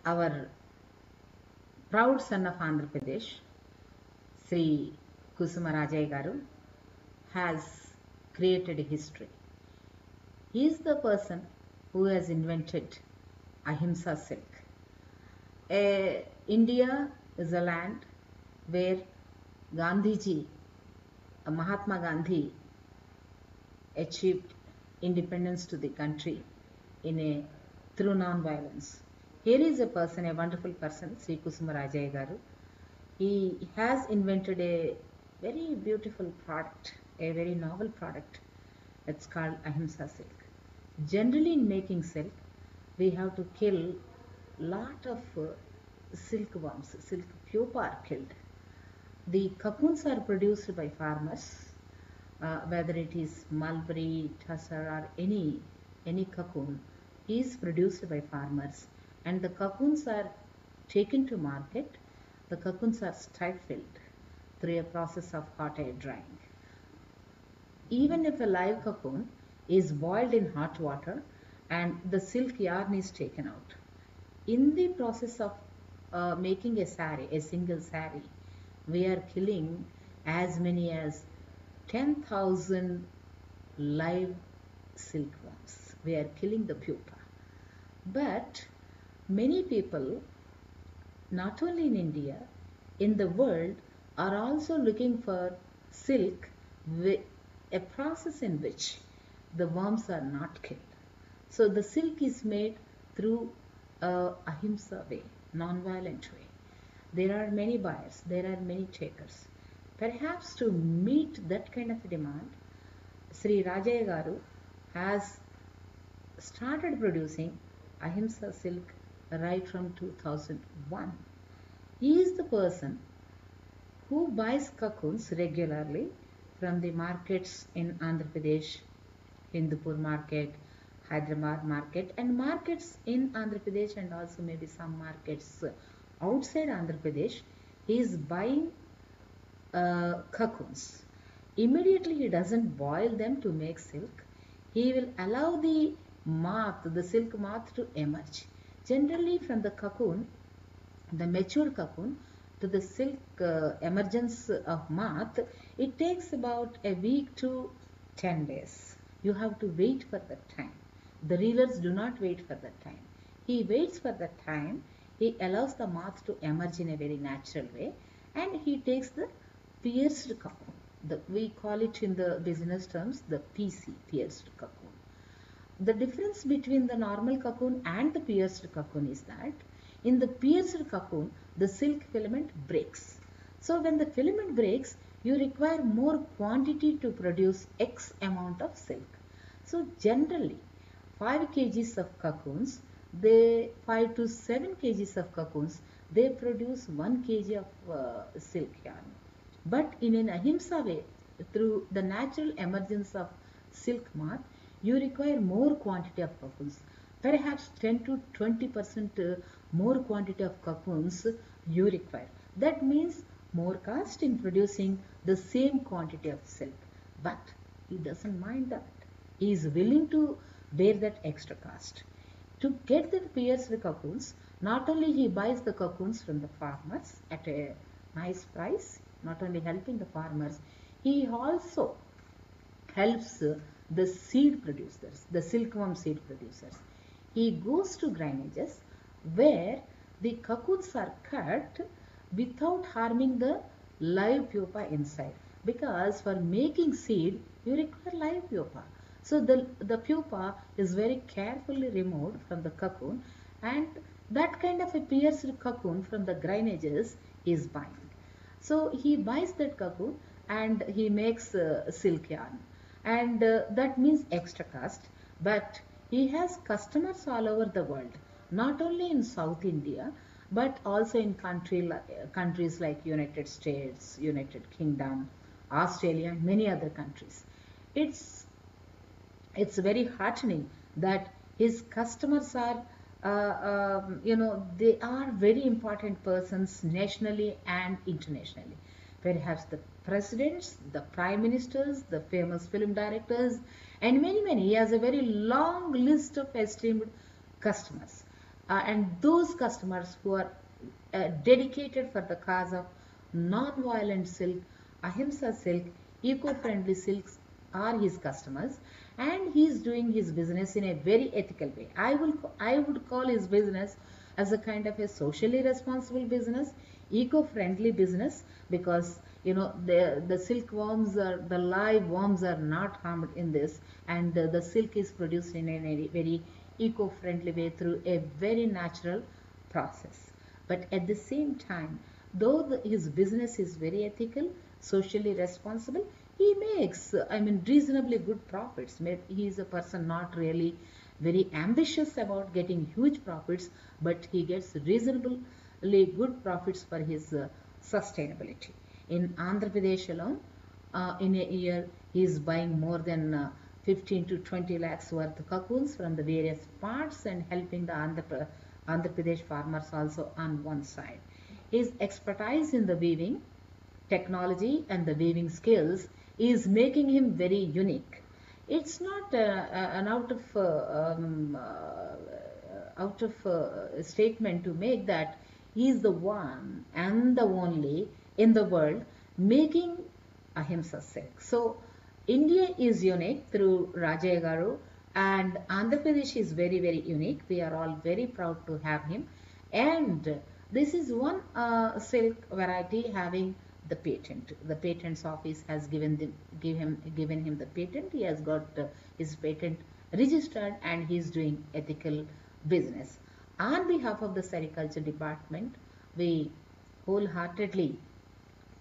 our proud son of Andhra Pradesh, Sri Kusuma Rajaiah garu, has created history. He is the person who has invented Ahimsa Silk. India is a land where Gandhiji, Mahatma Gandhi, achieved independence to the country through non-violence. Here is a person, a wonderful person, Sri Kusuma Rajaiah garu. He has invented a very beautiful product, a very novel product. It's called Ahimsa Silk. Generally, in making silk, we have to kill lot of silkworms. Silk pupa are killed. The cocoons are produced by farmers, whether it is mulberry, tussar, or any cocoon is produced by farmers, and the cocoons are taken to market. The cocoons are stifled through a process of hot air drying. Even if a live cocoon is boiled in hot water and the silk yarn is taken out, in the process of making a saree, a single saree, we are killing as many as 10,000 live silkworms. We are killing the pupa. But many people, not only in India, in the world, are also looking for silk, a process in which the worms are not killed. So the silk is made through ahimsa way, non-violent way. There are many buyers, there are many takers. Perhaps to meet that kind of demand, Sri Rajaiah garu has started producing Ahimsa Silk right from 2001. He is the person who buys cocoons regularly from the markets in Andhra Pradesh, Hindupur market, Hyderabad market, and markets in Andhra Pradesh, and also maybe some markets outside Andhra Pradesh. He is buying cocoons. Immediately he doesn't boil them to make silk. He will allow the moth, the silk moth, to emerge. Generally from the cocoon, the mature cocoon, to the silk emergence of moth, it takes about a week to 10 days. You have to wait for that time. The reelers do not wait for that time. He waits for that time. He allows the moth to emerge in a very natural way, and he takes the pierced cocoon. We call it in the business terms the PC, pierced cocoon. The difference between the normal cocoon and the pierced cocoon is that in the pierced cocoon, the silk filament breaks. So when the filament breaks, you require more quantity to produce X amount of silk. So generally, 5 kgs of cocoons, 5 to 7 kgs of cocoons, they produce 1 kg of silk yarn. But in an ahimsa way, through the natural emergence of silk moth, you require more quantity of cocoons. Perhaps 10 to 20% more quantity of cocoons you require. That means more cost in producing the same quantity of silk. But he doesn't mind that. He is willing to bear that extra cost. To get the pierced cocoons, not only he buys the cocoons from the farmers at a nice price, not only helping the farmers, he also helps the seed producers, the silkworm seed producers. He goes to granages where the cocoons are cut without harming the live pupa inside, because for making seed you require live pupa. So the pupa is very carefully removed from the cocoon, and that kind of a pierced cocoon from the granages is buying. So he buys that cocoon and he makes silk yarn, and that means extra cost. But he has customers all over the world, not only in South India, but also in countries like United States, United Kingdom, Australia, and many other countries. It's very heartening that his customers are they are very important persons nationally and internationally. Perhaps the presidents, the prime ministers, the famous film directors, and many. He has a very long list of esteemed customers. and those customers who are dedicated for the cause of non-violent silk, Ahimsa silk, eco-friendly silks are his customers, and he is doing his business in a very ethical way. I would call his business as a kind of a socially responsible business, eco-friendly business, because the silkworms are, the live worms are not harmed in this, and the silk is produced in a very eco-friendly way through a very natural process. But at the same time, though his business is very ethical, socially responsible, he makes, reasonably good profits. He is a person not really very ambitious about getting huge profits, but he gets reasonably good profits for his sustainability. In Andhra Pradesh alone, in a year, he is buying more than 15 to 20 lakhs worth of cocoons from the various parts and helping the Andhra Pradesh farmers also on one side. His expertise in the weaving technology and the weaving skills is making him very unique. It's not an out of statement to make that he is the one and the only in the world making Ahimsa silk. So India is unique through Rajaiah Garu, and Andhra Pradesh is very, very unique. We are all very proud to have him. And this is one silk variety having the patent. The patents office has given him the patent. He has got his patent registered, and he is doing ethical business. On behalf of the Sericulture Department, we wholeheartedly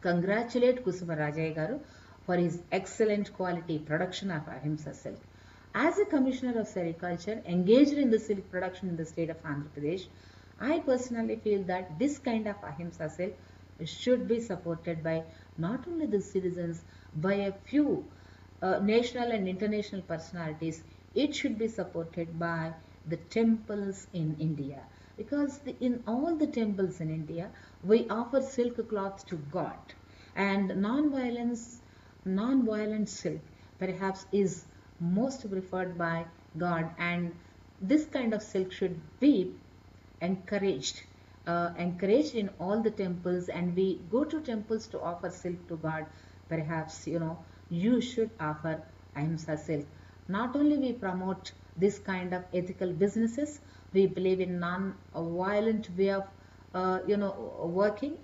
congratulate Kusuma Rajaiah Garu for his excellent quality production of Ahimsa silk. As a Commissioner of Sericulture engaged in the silk production in the state of Andhra Pradesh, I personally feel that this kind of Ahimsa silk should be supported by not only the citizens, by a few national and international personalities. It should be supported by the temples in India, because in all the temples in India we offer silk cloth to God, and non-violent silk perhaps is most preferred by God, and this kind of silk should be encouraged in all the temples, and we go to temples to offer silk to God. Perhaps you should offer Ahimsa silk. Not only we promote this kind of ethical businesses, we believe in non-violent way of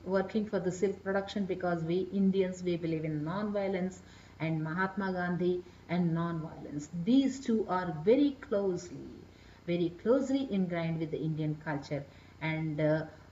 working for the silk production, because we Indians, we believe in non-violence, and Mahatma Gandhi and non-violence. These two are very closely ingrained with the Indian culture, and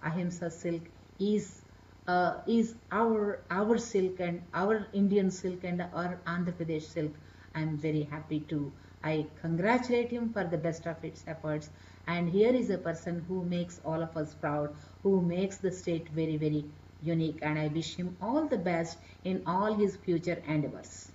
Ahimsa silk is our silk, and our Indian silk, and our Andhra Pradesh silk. I am very happy to. I congratulate him for the best of its efforts. And here is a person who makes all of us proud, who makes the state very, very unique. And I wish him all the best in all his future endeavors.